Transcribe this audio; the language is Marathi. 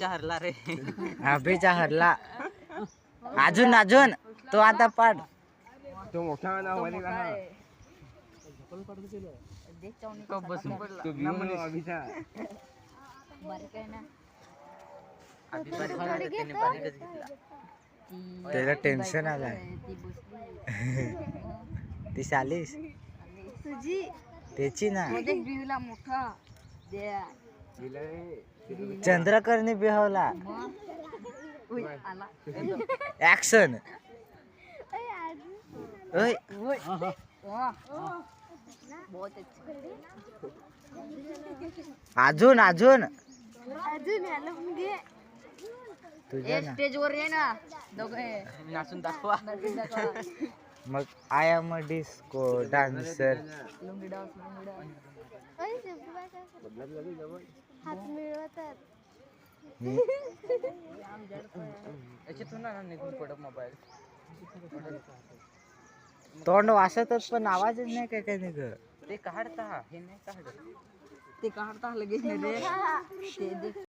हरला रे. अभिचा हरला. अजून अजून तो आता पाड. तो मोठा ना वाली का बसून पडला. तो भिवून अभिचा त्याला टेन्शन आलाय. ती सालीस त्याची ना चंद्रकरने बिहवला. ऍक्शन. अजून अजून तुझ्या ना. स्टेजवर ये ना दोघे नाचून दाखवा. मग I am a disco dancer. हात मिळवतात. याच्यातून ना निघून पडत मोबाईल. तोंड वासतच पण आवाजच नाही काय काय निघ. ते काढता हे नाही काढत. ते काढता लगेच